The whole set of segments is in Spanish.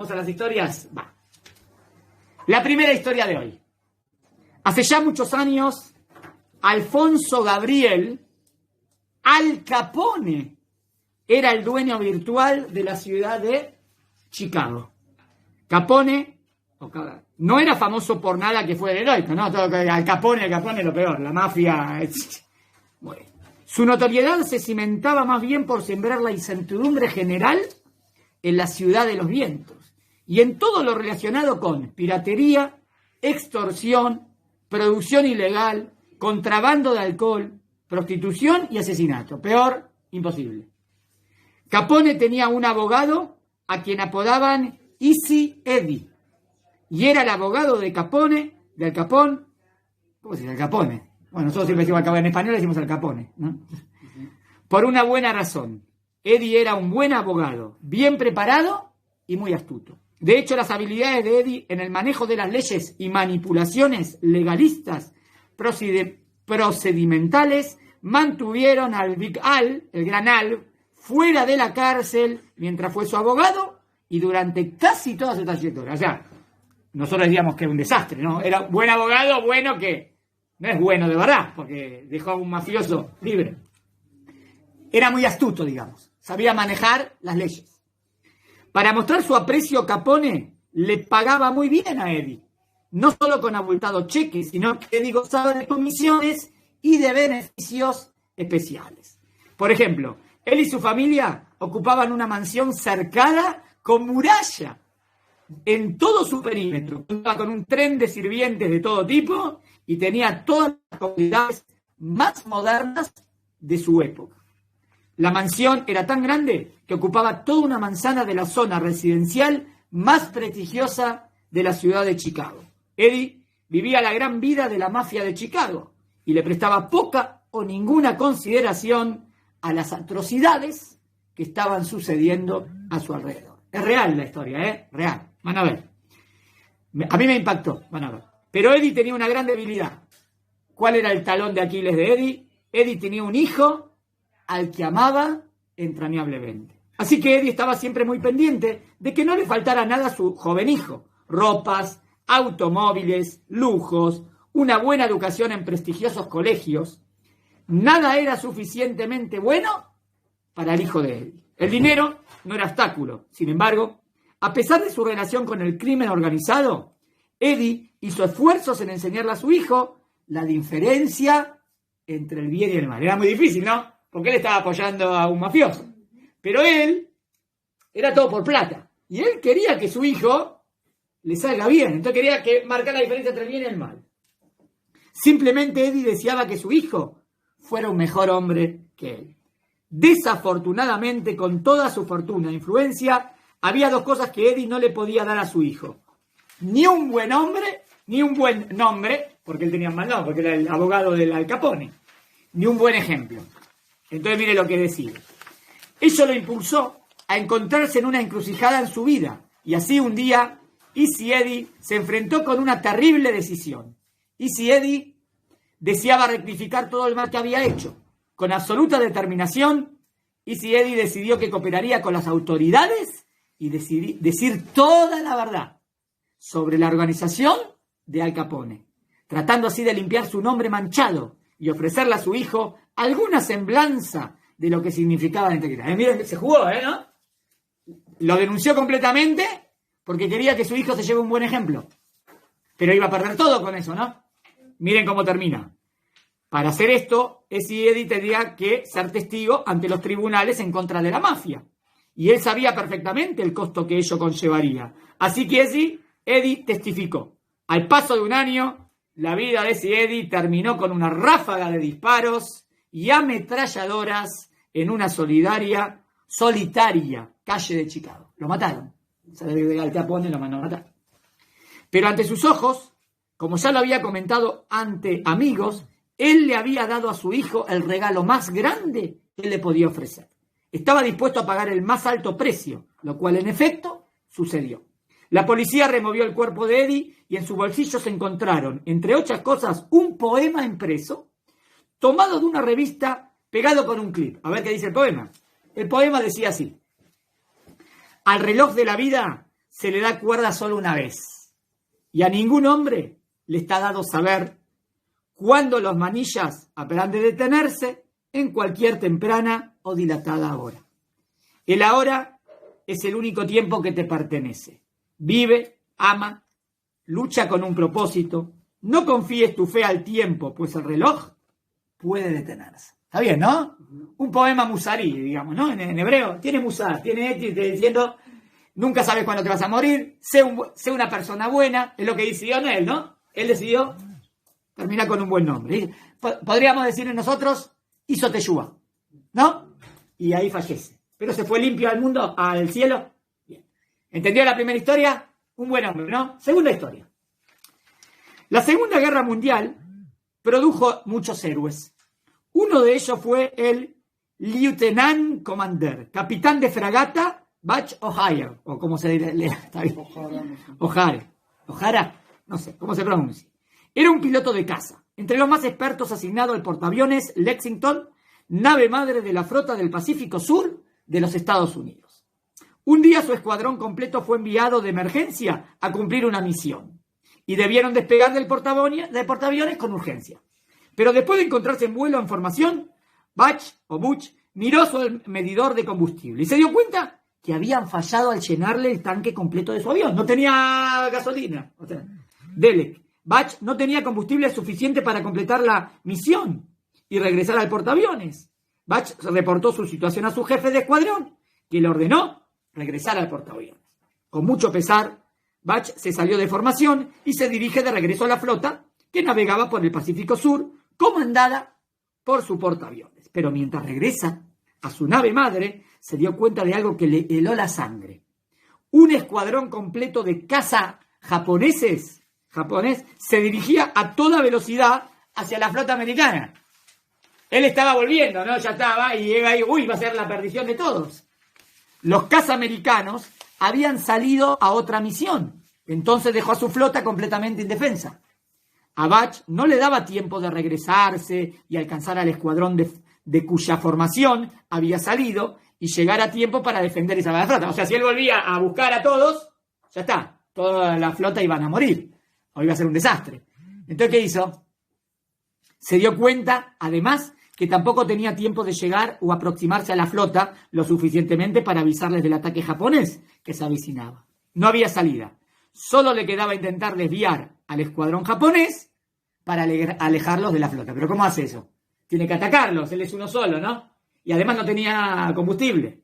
Vamos a las historias. Va. La primera historia de hoy. Hace ya muchos años, Alfonso Gabriel Al Capone era el dueño virtual de la ciudad de Chicago. Capone no era famoso por nada que fuera heroico, ¿no? Al Capone lo peor, la mafia. Bueno. Su notoriedad se cimentaba más bien por sembrar la incertidumbre general en la ciudad de los vientos y en todo lo relacionado con piratería, extorsión, producción ilegal, contrabando de alcohol, prostitución y asesinato. Peor, imposible. Capone tenía un abogado a quien apodaban Easy Eddie, y era el abogado de Capone, de Al Capone. ¿Cómo se dice Al Capone? Bueno, nosotros siempre decimos Al Capone, en español decimos Al Capone, ¿no? Por una buena razón. Eddie era un buen abogado, bien preparado y muy astuto. De hecho, las habilidades de Eddie en el manejo de las leyes y manipulaciones legalistas procedimentales mantuvieron al Big Al, el gran Al, fuera de la cárcel mientras fue su abogado y durante casi toda su trayectoria. O sea, nosotros decíamos que era un desastre, ¿no? Era un buen abogado, bueno que no es bueno de verdad, porque dejó a un mafioso libre. Era muy astuto, digamos. Sabía manejar las leyes. Para mostrar su aprecio, Capone le pagaba muy bien a Eddie. No solo con abultados cheques, sino que Eddie gozaba de comisiones y de beneficios especiales. Por ejemplo, él y su familia ocupaban una mansión cercada con muralla en todo su perímetro. Contaba con un tren de sirvientes de todo tipo y tenía todas las comodidades más modernas de su época. La mansión era tan grande que ocupaba toda una manzana de la zona residencial más prestigiosa de la ciudad de Chicago. Eddie vivía la gran vida de la mafia de Chicago y le prestaba poca o ninguna consideración a las atrocidades que estaban sucediendo a su alrededor. Es real la historia, ¿eh? Real. Van a ver. A mí me impactó, van a ver. Pero Eddie tenía una gran debilidad. ¿Cuál era el talón de Aquiles de Eddie? Eddie tenía un hijo al que amaba entrañablemente. Así que Eddie estaba siempre muy pendiente de que no le faltara nada a su joven hijo. Ropas, automóviles, lujos, una buena educación en prestigiosos colegios. Nada era suficientemente bueno para el hijo de Eddie. El dinero no era obstáculo. Sin embargo, a pesar de su relación con el crimen organizado, Eddie hizo esfuerzos en enseñarle a su hijo la diferencia entre el bien y el mal. Era muy difícil, ¿no? Porque él estaba apoyando a un mafioso. Pero él era todo por plata. Y él quería que su hijo le salga bien. Entonces quería que marcar la diferencia entre el bien y el mal. Simplemente Eddie deseaba que su hijo fuera un mejor hombre que él. Desafortunadamente, con toda su fortuna e influencia, había dos cosas que Eddie no le podía dar a su hijo. Ni un buen hombre, ni un buen nombre, porque él tenía mal nombre, porque era el abogado del Al Capone, ni un buen ejemplo. Entonces mire lo que decía. Eso lo impulsó a encontrarse en una encrucijada en su vida. Y así un día, Easy Eddie se enfrentó con una terrible decisión. Easy Eddie deseaba rectificar todo el mal que había hecho. Con absoluta determinación, Easy Eddie decidió que cooperaría con las autoridades y decir toda la verdad sobre la organización de Al Capone, tratando así de limpiar su nombre manchado y ofrecerle a su hijo alguna semblanza de lo que significaba la integridad. Miren, se jugó, ¿no? Lo denunció completamente porque quería que su hijo se lleve un buen ejemplo. Pero iba a perder todo con eso, ¿no? Miren cómo termina. Para hacer esto, Eddie tendría que ser testigo ante los tribunales en contra de la mafia. Y él sabía perfectamente el costo que ello conllevaría. Así que Eddie testificó. Al paso de un año, la vida de Eddie terminó con una ráfaga de disparos y ametralladoras en una solitaria calle de Chicago. Lo mataron. Al Capone lo mandó a matar. Pero ante sus ojos, como ya lo había comentado ante amigos, él le había dado a su hijo el regalo más grande que le podía ofrecer. Estaba dispuesto a pagar el más alto precio, lo cual en efecto sucedió. La policía removió el cuerpo de Eddie y en su bolsillo se encontraron, entre otras cosas, un poema impreso, tomado de una revista, pegado con un clip. A ver qué dice el poema. El poema decía así: al reloj de la vida se le da cuerda solo una vez. Y a ningún hombre le está dado saber cuándo los manillas habrán de detenerse en cualquier temprana o dilatada hora. El ahora es el único tiempo que te pertenece. Vive, ama, lucha con un propósito. No confíes tu fe al tiempo, pues el reloj puede detenerse. Está bien, ¿no? Un poema musarí, digamos, ¿no? En hebreo. Tiene musar, tiene diciendo, nunca sabes cuándo te vas a morir, sé una persona buena, es lo que decidió él, ¿no? Él decidió terminar con un buen nombre. Podríamos decir nosotros, hizo teshuvá, ¿no? Y ahí fallece. Pero se fue limpio al mundo, al cielo. Bien. ¿Entendió la primera historia? Un buen hombre, ¿no? Segunda historia. La Segunda Guerra Mundial produjo muchos héroes. Uno de ellos fue el Lieutenant Commander, capitán de fragata Bach O'Hare, o como se lee, está bien. O'Hara, no sé, ¿cómo se pronuncia? Era un piloto de caza, entre los más expertos asignado al portaaviones Lexington, nave madre de la flota del Pacífico Sur de los Estados Unidos. Un día su escuadrón completo fue enviado de emergencia a cumplir una misión y debieron despegar del portaaviones con urgencia. Pero después de encontrarse en vuelo en formación, Butch miró su medidor de combustible y se dio cuenta que habían fallado al llenarle el tanque completo de su avión. No tenía gasolina. O sea, Delek. Butch no tenía combustible suficiente para completar la misión y regresar al portaaviones. Butch reportó su situación a su jefe de escuadrón, que le ordenó regresar al portaaviones. Con mucho pesar, Butch se salió de formación y se dirige de regreso a la flota que navegaba por el Pacífico Sur, comandada por su portaaviones. Pero mientras regresa a su nave madre, se dio cuenta de algo que le heló la sangre. Un escuadrón completo de caza japonés se dirigía a toda velocidad hacia la flota americana. Él estaba volviendo, ¿no? Ya estaba, y llega ahí, va a ser la perdición de todos. Los cazas americanos habían salido a otra misión, entonces dejó a su flota completamente indefensa. A Butch no le daba tiempo de regresarse y alcanzar al escuadrón de cuya formación había salido y llegar a tiempo para defender esa flota. O sea, si él volvía a buscar a todos, ya está, toda la flota iban a morir, o iba a ser un desastre. Entonces, ¿qué hizo? Se dio cuenta, además, que tampoco tenía tiempo de llegar o aproximarse a la flota lo suficientemente para avisarles del ataque japonés que se avecinaba. No había salida. Solo le quedaba intentar desviar al escuadrón japonés para alejarlos de la flota. ¿Pero cómo hace eso? Tiene que atacarlos, él es uno solo, ¿no? Y además no tenía combustible.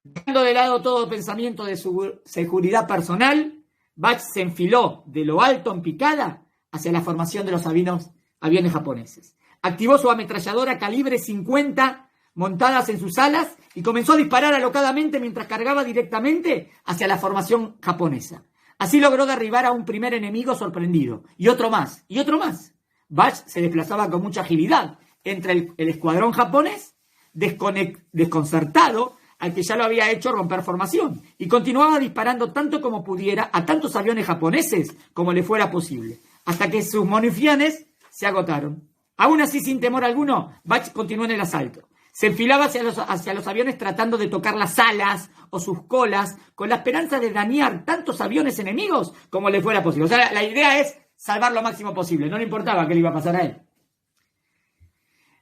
Dejando de lado todo pensamiento de su seguridad personal, Butch se enfiló de lo alto en picada hacia la formación de los aviones japoneses. Activó su ametralladora calibre 50 montadas en sus alas y comenzó a disparar alocadamente mientras cargaba directamente hacia la formación japonesa. Así logró derribar a un primer enemigo sorprendido, y otro más, y otro más. Butch se desplazaba con mucha agilidad entre el escuadrón japonés, desconcertado, al que ya lo había hecho romper formación, y continuaba disparando tanto como pudiera a tantos aviones japoneses como le fuera posible, hasta que sus municiones se agotaron. Aún así, sin temor alguno, Butch continuó en el asalto. Se enfilaba hacia los aviones tratando de tocar las alas o sus colas con la esperanza de dañar tantos aviones enemigos como le fuera posible. O sea, la idea es salvar lo máximo posible. No le importaba qué le iba a pasar a él.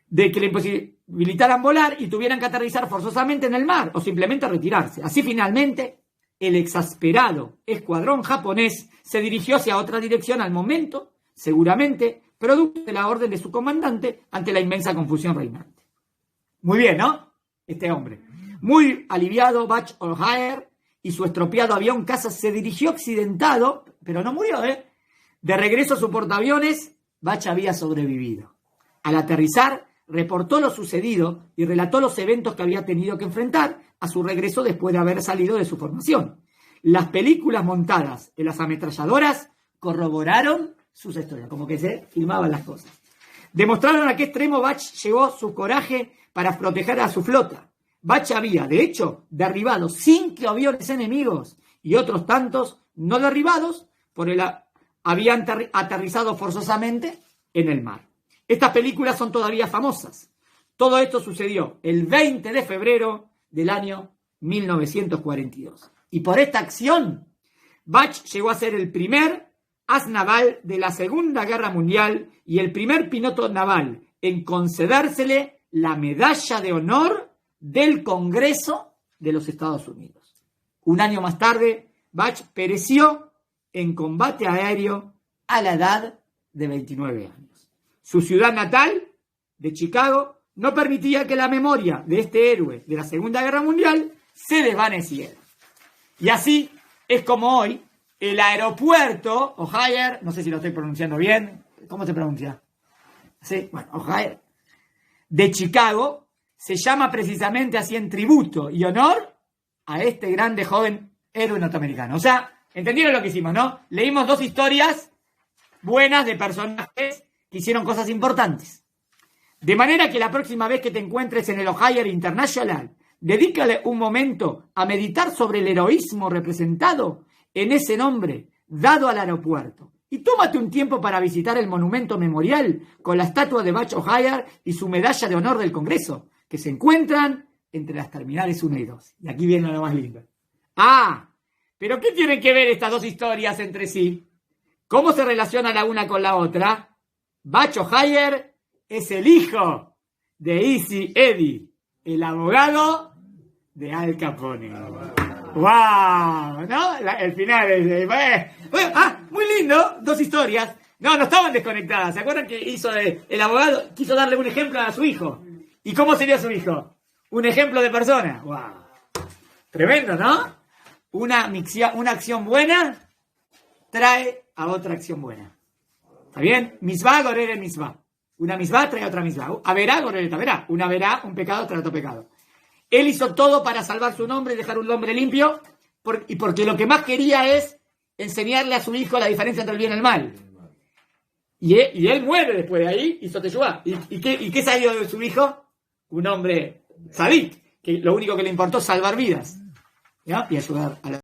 De que le imposibilitaran volar y tuvieran que aterrizar forzosamente en el mar o simplemente retirarse. Así finalmente, el exasperado escuadrón japonés se dirigió hacia otra dirección al momento, seguramente producto de la orden de su comandante ante la inmensa confusión reinante. Muy bien, ¿no? Este hombre. Muy aliviado, Butch O'Hare y su estropeado avión caza se dirigió accidentado, pero no murió, ¿eh? De regreso a su portaaviones, Butch había sobrevivido. Al aterrizar, reportó lo sucedido y relató los eventos que había tenido que enfrentar a su regreso después de haber salido de su formación. Las películas montadas en las ametralladoras corroboraron sus historias, como que se filmaban las cosas. Demostraron a qué extremo Butch llevó su coraje para proteger a su flota. Butch había, de hecho, derribado 5 aviones enemigos y otros tantos no derribados habían aterrizado forzosamente en el mar. Estas películas son todavía famosas. Todo esto sucedió el 20 de febrero del año 1942. Y por esta acción Bach llegó a ser el primer as naval de la Segunda Guerra Mundial y el primer piloto naval en concedérsele la Medalla de Honor del Congreso de los Estados Unidos. Un año más tarde, Bach pereció en combate aéreo a la edad de 29 años. Su ciudad natal, de Chicago, no permitía que la memoria de este héroe de la Segunda Guerra Mundial se desvaneciera. Y así es como hoy el aeropuerto O'Hare, no sé si lo estoy pronunciando bien, ¿cómo se pronuncia? Sí, bueno, O'Hare, de Chicago, se llama precisamente así en tributo y honor a este grande joven héroe norteamericano. O sea, ¿entendieron lo que hicimos, no? Leímos dos historias buenas de personajes que hicieron cosas importantes. De manera que la próxima vez que te encuentres en el O'Hare International, dedícale un momento a meditar sobre el heroísmo representado en ese nombre dado al aeropuerto. Y tómate un tiempo para visitar el monumento memorial con la estatua de Bach O'Hare y su medalla de honor del Congreso, que se encuentran entre las terminales 1 y 2. Y aquí viene lo más lindo. Ah, pero ¿qué tienen que ver estas dos historias entre sí? ¿Cómo se relaciona la una con la otra? Bach O'Hare es el hijo de Easy Eddie, el abogado de Al Capone. ¡Wow! ¿No? El final es... muy lindo, dos historias. No estaban desconectadas. ¿Se acuerdan que hizo el abogado? Quiso darle un ejemplo a su hijo. ¿Y cómo sería su hijo? Un ejemplo de persona. ¡Wow! Tremendo, ¿no? Una acción buena trae a otra acción buena. ¿Está bien? Misvá, gorere, misvá. Una misvá trae a otra misvá. Averá, gorere, taverá. Una verá, un pecado trae otro pecado. Él hizo todo para salvar su nombre y dejar un nombre limpio, y porque lo que más quería es enseñarle a su hijo la diferencia entre el bien y el mal. Y él muere después de ahí, hizo teshuvá. ¿Y qué salió de su hijo? Un hombre tzadik, que lo único que le importó es salvar vidas, ¿ya? Y ayudar a la